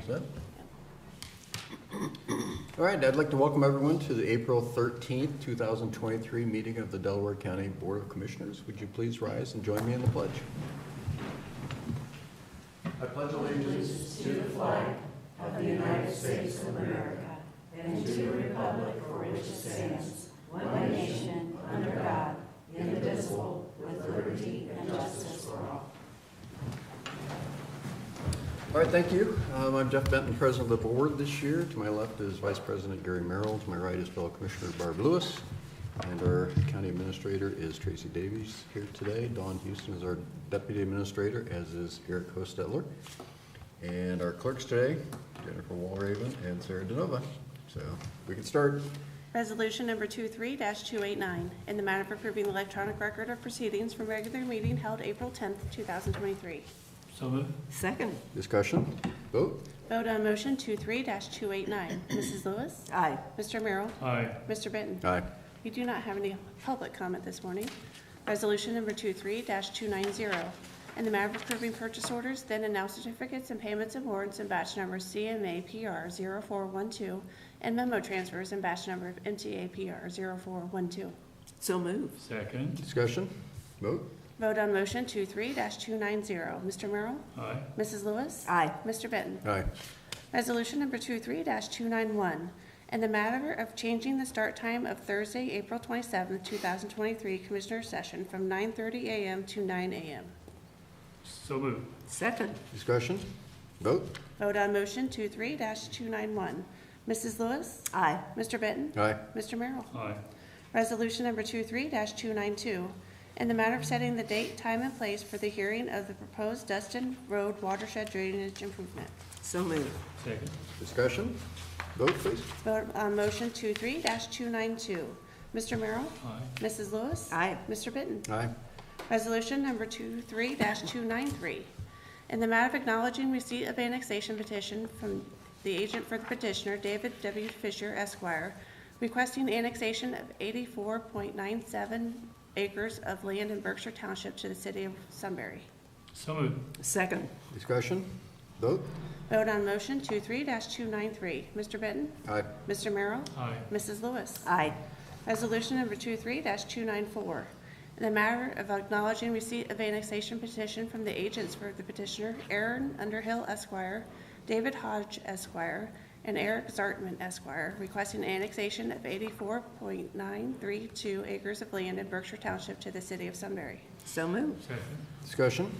set? All right, I'd like to welcome everyone to the April 13th, 2023 meeting of the Delaware County Board of Commissioners. Would you please rise and join me in the pledge? I pledge allegiance to the flag of the United States of America and to the republic for which it stands, one nation, under God, indivisible, with liberty and justice for all. All right, thank you. I'm Jeff Benton, President of the Board this year. To my left is Vice President Gary Merrill. To my right is fellow Commissioner Barb Lewis. And our County Administrator is Tracy Davies here today. Dawn Houston is our Deputy Administrator, as is Eric Hostetler. And our clerks today, Jennifer Walraven and Sarah DeNova. So we can start. Resolution number 23-289, in the matter of approving the electronic record of proceedings from regular meeting held April 10th, 2023. So moved. Second. Discussion. Vote. Vote on motion 23-289. Mrs. Lewis? Aye. Mr. Merrill? Aye. Mr. Benton? Aye. We do not have any public comment this morning. Resolution number 23-290, in the matter of approving purchase orders, then and now certificates and payments and warrants in batch number CMA PR 0412 and memo transfers in batch number of MTA PR 0412. So moved. Second. Discussion. Vote. Vote on motion 23-290. Mr. Merrill? Aye. Mrs. Lewis? Aye. Mr. Benton? Aye. Resolution number 23-291, in the matter of changing the start time of Thursday, April 27th, 2023 Commissioner session from 9:30 a.m. to 9 a.m. So moved. Second. Discussion. Vote. Vote on motion 23-291. Mrs. Lewis? Aye. Mr. Benton? Aye. Mr. Merrill? Aye. Resolution number 23-292, in the matter of setting the date, time, and place for the hearing of the proposed Dustin Road watershed drainage improvement. So moved. Second. Discussion. Vote, please. Vote on motion 23-292. Mr. Merrill? Aye. Mrs. Lewis? Aye. Mr. Benton? Aye. Resolution number 23-293, in the matter of acknowledging receipt of annexation petition from the agent for the petitioner, David W. Fisher, Esquire, requesting annexation of 84.97 acres of land in Berkshire Township to the city of Sunbury. So moved. Second. Discussion. Vote. Vote on motion 23-293. Mr. Benton? Aye. Mr. Merrill? Aye. Mrs. Lewis? Aye. Resolution number 23-294, in the matter of acknowledging receipt of annexation petition from the agents for the petitioner, Aaron Underhill Esquire, David Hodge Esquire, and Eric Zartman Esquire, requesting annexation of 84.932 acres of land in Berkshire Township to the city of Sunbury. So moved. Second. Discussion.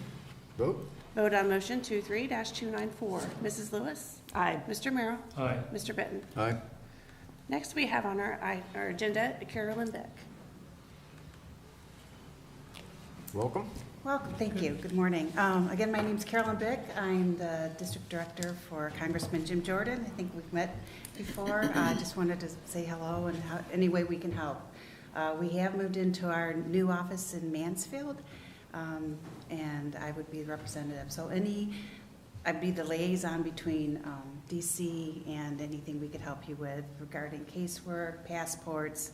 Vote. Vote on motion 23-294. Mrs. Lewis? Aye. Mr. Merrill? Aye. Mr. Benton? Aye. Next, we have on our agenda Carolyn Bick. Welcome. Well, thank you. Good morning. Again, my name's Carolyn Bick. I'm the District Director for Congressman Jim Jordan. I think we've met before. I just wanted to say hello and any way we can help. We have moved into our new office in Mansfield, and I would be the representative. So I'd be the liaison between DC and anything we could help you with regarding casework, passports,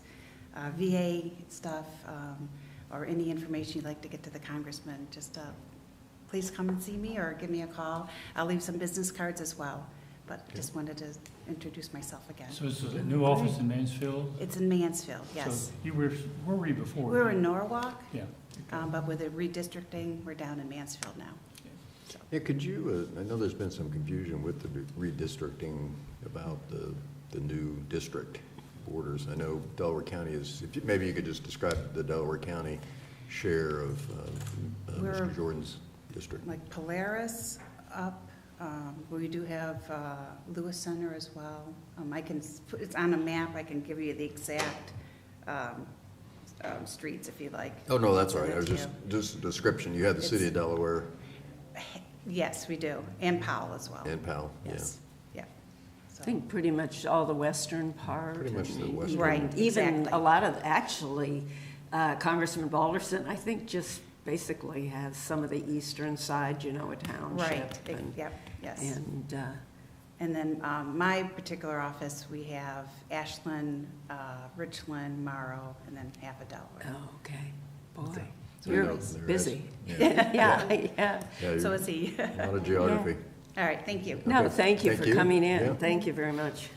VA stuff, or any information you'd like to get to the congressman. Just please come and see me or give me a call. I'll leave some business cards as well, but just wanted to introduce myself again. So this is a new office in Mansfield? It's in Mansfield, yes. So where were you before? We were in Norwalk, Yeah. but with the redistricting, we're down in Mansfield now. Yeah, could you, I know there's been some confusion with the redistricting about the new district borders. I know Delaware County is, maybe you could just describe the Delaware County share of Mr. Jordan's district. Like Polaris up, we do have Lewis Center as well. It's on a map, I can give you the exact streets if you like. Oh, no, that's all right. I was just a description. You had the city of Delaware. Yes, we do, and Powell as well. And Powell, Yes, yeah. I think pretty much all the western part. Pretty much the western. Right, Even exactly. a lot of, actually, Congressman Balderson, I think, just basically has some of the eastern side, a township. Right, yep, yes. And then my particular office, we have Ashland, Richland, Morrow, and then half of Delaware. Oh, okay. Boy, So you're there is. busy. Yeah. Yeah. Yeah, So is he. a lot of geography. All right, thank you. No, Okay. thank you Thank for you. coming in. Yeah. Thank you very much.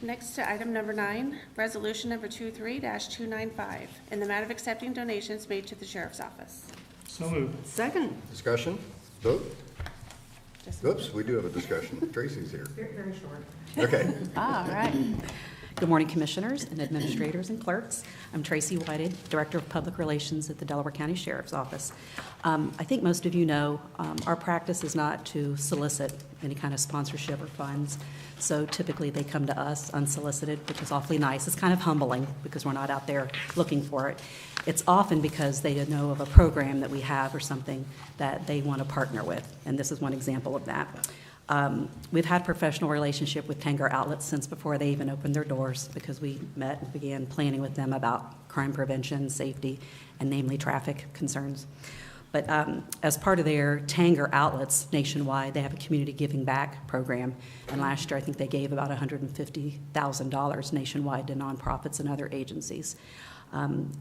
Next to item number 9, resolution number 23-295, in the matter of accepting donations made to the sheriff's office. So moved. Second. Discussion? Vote? Just- Oops, we do have a discussion. Tracy's here. Very short. Okay. All right. Good morning, Commissioners and Administrators and Clerks. I'm Tracy Whited, Director of Public Relations at the Delaware County Sheriff's Office. I think most of you know our practice is not to solicit any kind of sponsorship or funds, so typically they come to us unsolicited, which is awfully nice. It's kind of humbling because we're not out there looking for it. It's often because they know of a program that we have or something that they want to partner with, and this is one example of that. We've had professional relationship with Tanger Outlets since before they even opened their doors because we met and began planning with them about crime prevention, safety, and namely traffic concerns. But as part of their Tanger Outlets nationwide, they have a community giving back program. And last year, I think they gave about $150,000 nationwide to nonprofits and other agencies.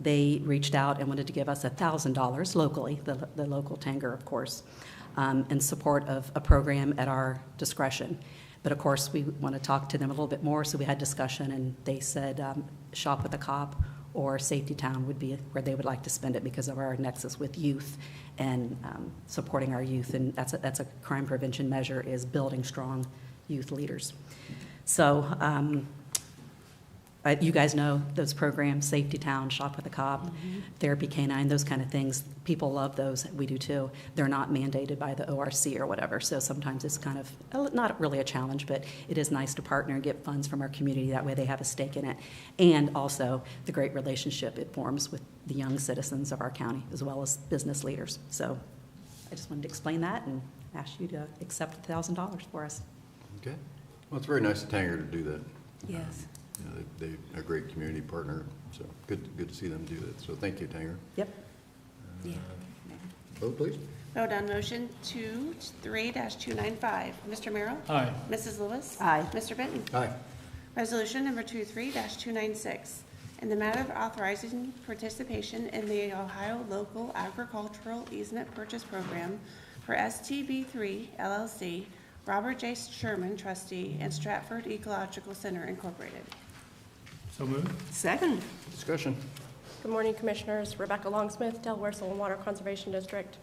They reached out and wanted to give us $1,000 locally, the local Tanger, of course, in support of a program at our discretion. But of course, we want to talk to them a little bit more, so we had discussion, and they said Shop with a Cop or Safety Town would be where they would like to spend it because of our nexus with youth and supporting our youth. And that's a crime prevention measure, is building strong youth leaders. So you guys know those programs, Safety Town, Shop with a Cop, Therapy Canine, those kind of things. People love those. We do too. They're not mandated by the ORC or whatever, so sometimes it's kind of not really a challenge, but it is nice to partner and get funds from our community. That way they have a stake in it. And also the great relationship it forms with the young citizens of our county as well as business leaders. So I just wanted to explain that and ask you to accept $1,000 for us. Okay. Well, it's very nice of Tanger to do that. Yes. You know, they're a great community partner, so good to see them do that. So thank you, Tanger. Yep. Vote, please. Vote on motion 23-295. Mr. Merrill? Aye. Mrs. Lewis? Aye. Mr. Benton? Aye. Resolution number 23-296, in the matter of authorizing participation in the Ohio Local Agricultural Easement Purchase Program for STB3 LLC, Robert J. Sherman, trustee, and Stratford Ecological Center, Incorporated. So moved. Second. Discussion. Good morning, Commissioners. Rebecca Longsmith, Delaware Soil and Water Conservation District.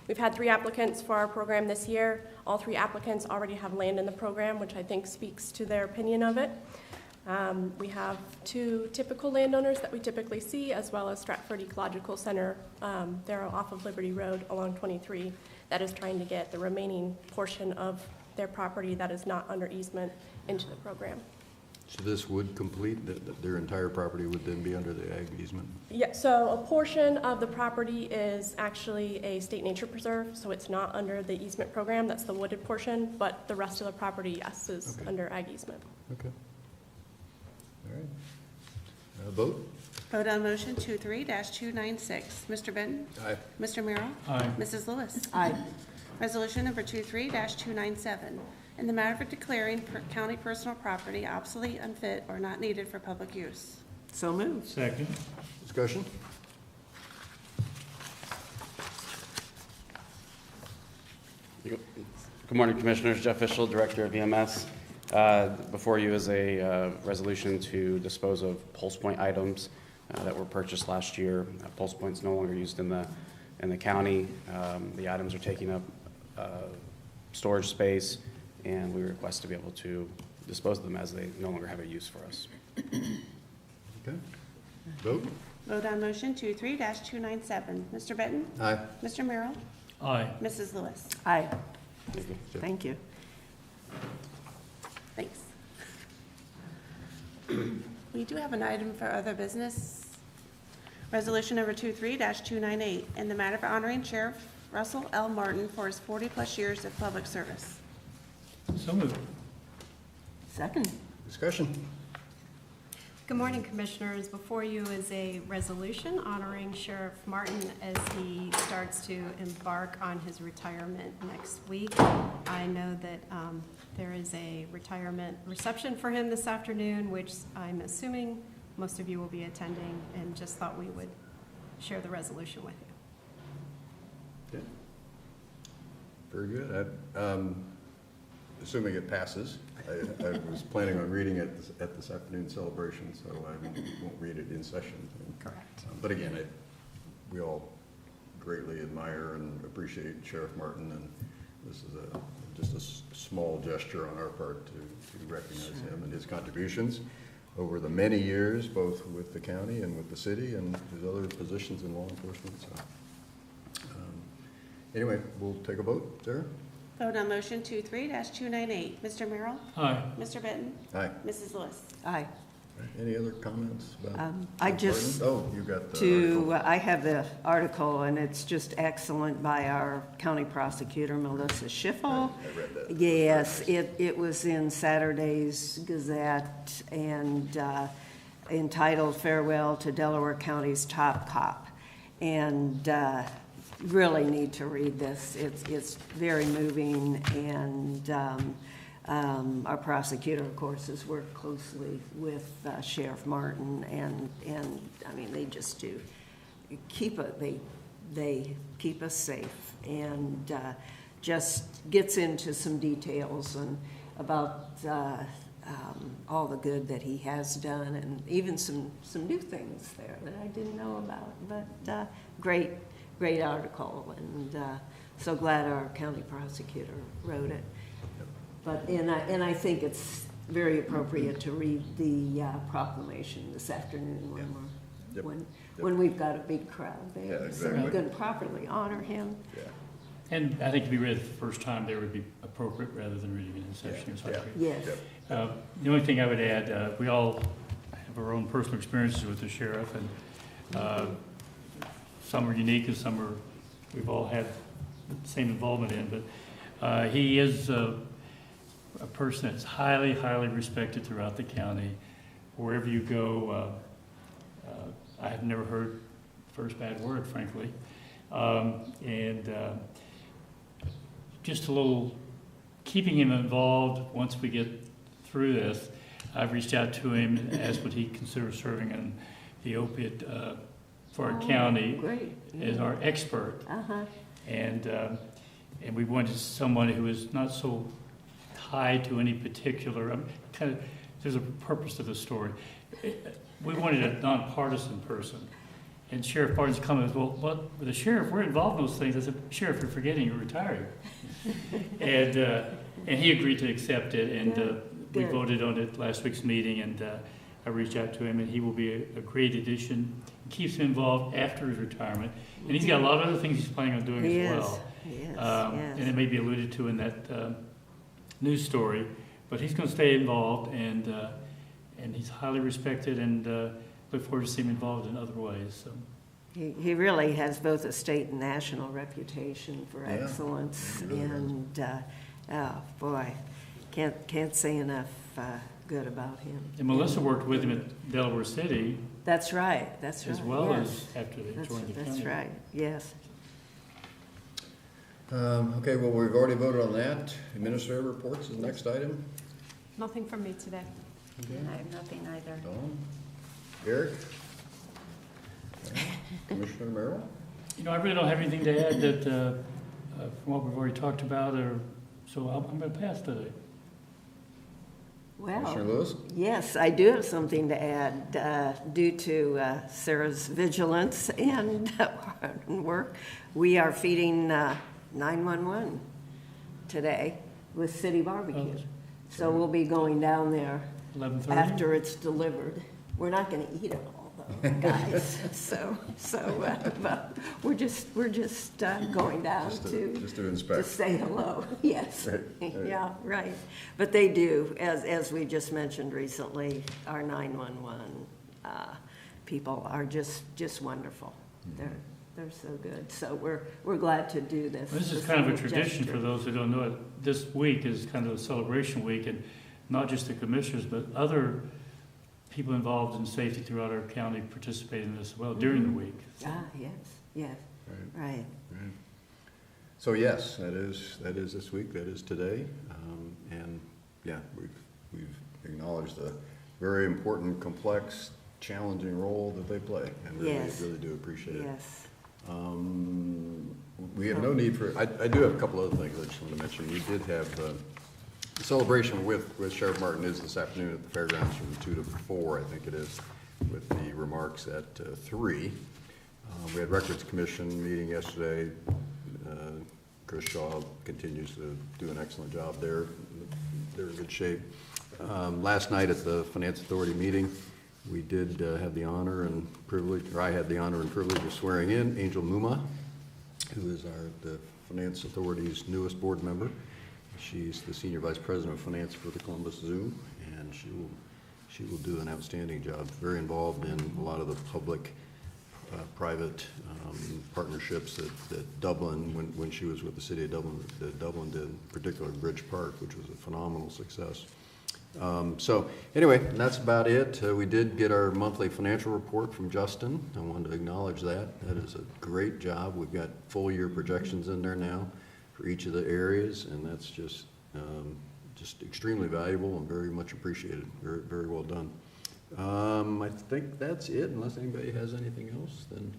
We've had 3 applicants for our program this year. All 3 applicants already have land in the program, which I think speaks to their opinion of it. We have 2 typical landowners that we typically see, as well as Stratford Ecological Center. They're off of Liberty Road along 23, that is trying to get the remaining portion of their property that is not under easement into the program. So this would complete, their entire property would then be under the ag easement? Yeah, so a portion of the property is actually a state nature preserve, so it's not under the easement program. That's the wooded portion, but the rest of the property, yes, is Okay. under ag easement. Okay. All right. Vote? Vote on motion 23-296. Mr. Benton? Aye. Mr. Merrill? Aye. Mrs. Lewis? Aye. Resolution number 23-297, in the matter of declaring county personal property obsolete, unfit, or not needed for public use. So moved. Second. Discussion? Good morning, Commissioners. Jeff Fischel, Director of EMS. Before you is a resolution to dispose of Pulse Point items that were purchased last year. Pulse Point's no longer used in the county. The items are taking up storage space, and we request to be able to dispose of them as they no longer have a use for us. Okay. Vote? Vote on motion 23-297. Mr. Benton? Aye. Mr. Merrill? Aye. Mrs. Lewis? Aye. Thank you. Jeff. Thank you. Thanks. We do have an item for other business. Resolution number 23-298, in the matter of honoring Sheriff Russell L. Martin for his 40-plus years of public service. So moved. Second. Discussion? Good morning, Commissioners. Before you is a resolution honoring Sheriff Martin as he starts to embark on his retirement next week. I know that there is a retirement reception for him this afternoon, which I'm assuming most of you will be attending, and just thought we would share the resolution with you. Okay. Very good. Assuming it passes, I was planning on reading it at this afternoon's celebration, so I won't read it in session. Correct. But again, we all greatly admire and appreciate Sheriff Martin, and this is just a small gesture on our part to recognize him and his contributions over the many years, both with the county and with the city and his other positions in law enforcement. So, anyway, we'll take a vote. Sarah? Vote on motion 23-298. Mr. Merrill? Aye. Mr. Benton? Aye. Mrs. Lewis? Aye. Any other comments about? I just, Oh, you got the article. I have the article, and it's just excellent by our county prosecutor, Melissa Schiffel. I read that. Yes, it was in Saturday's Gazette and entitled Farewell to Delaware County's Top Cop. And really need to read this. It's very moving, and our prosecutor, of course, has worked closely with Sheriff Martin, and I mean, they just do they keep us safe, and just gets into some details and about all the good that he has done, and even some new things there that I didn't know about. But great article, and so glad our county prosecutor wrote it. But and I think it's very appropriate to read the proclamation this afternoon when we're when we've got a big crowd there. Yeah, So exactly. we can properly honor him. Yeah. And I think to be read the first time there would be appropriate rather than reading it in session. So I agree. Yes. Yep. The only thing I would add, we all have our own personal experiences with the sheriff, and some are unique and some are, we've all had the same involvement in, but he is a person that's highly, highly respected throughout the county. Wherever you go, I have never heard the first bad word, frankly. Just a little, keeping him involved once we get through this. I've reached out to him and asked what he considers serving in the opiate for our county Great. as our expert. Uh-huh. And we wanted someone who is not so tied to any particular, there's a purpose to the story. We wanted a nonpartisan person. And Sheriff Barton's comment was, well, with the sheriff, we're involved in those things. I said, Sheriff, you're forgetting you're retired. and he agreed to accept it, and we voted on it last week's meeting, and I reached out to him, and he will be a great addition. Keeps him involved after his retirement. And he's got a lot of other things he's planning on doing as well. Yes. And it may be alluded to in that news story, but he's going to stay involved, and he's highly respected, and look forward to seeing him involved in other ways. So. He really has both a state and national reputation for Yeah, excellence, he really and oh boy, can't say enough good about him. And Melissa worked with him at Delaware City. That's right. That's right. As well yes. as after they joined the county. That's right. Yes. Okay, well, we've already voted on that. Administrative reports is the next item. Nothing from me today. I have nothing either. Dawn? Eric? Commissioner Merrill? You know, I really don't have anything to add that from what we've already talked about, so I'm going to pass today. Commissioner Well, Lewis? yes, I do have something to add. Due to Sarah's vigilance and work, we are feeding 911 today with city barbecue. Oh. So we'll be going down there 11:30? after it's delivered. We're not going to eat it all, though, guys. But we're just going down Just to to inspect. say hello. Yes. Right, right. Yeah, right. But they do, as we just mentioned recently, our 911 people are just wonderful. They're so good. So we're glad to do this. This is This kind of a little tradition gesture. for those who don't know it. This week is kind of a celebration week, and not just the commissioners, but other people involved in safety throughout our county participate in this as well during the week. So, Yes, Right. right. Right. So yes, that is this week, that is today. And yeah, we've acknowledged the very important, complex, challenging role that they play. And really, Yes. really do appreciate it. Yes. we have no need for, I do have a couple other things I just want to mention. We did have the celebration with Sheriff Martin is this afternoon at the fairgrounds from 2 to 4, I think it is, with the remarks at 3. We had Records Commission meeting yesterday. Chris Shaw continues to do an excellent job there. They're in good shape. Last night at the Finance Authority meeting, we did have the honor and privilege, or I had the honor and privilege of swearing in Angel Muma, who is the Finance Authority's newest board member. She's the Senior Vice President of Finance for the Columbus Zoo, and she will do an outstanding job. Very involved in a lot of the public private partnerships that Dublin, when she was with the city of Dublin, that Dublin did, in particular Bridge Park, which was a phenomenal success. So anyway, that's about it. We did get our monthly financial report from Justin. I wanted to acknowledge that. That is a great job. We've got full year projections in there now for each of the areas, and that's just extremely valuable and very much appreciated. Very, very well done. I think that's it, unless anybody has anything else, then,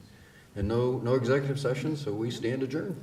and no executive session, so we stand adjourned.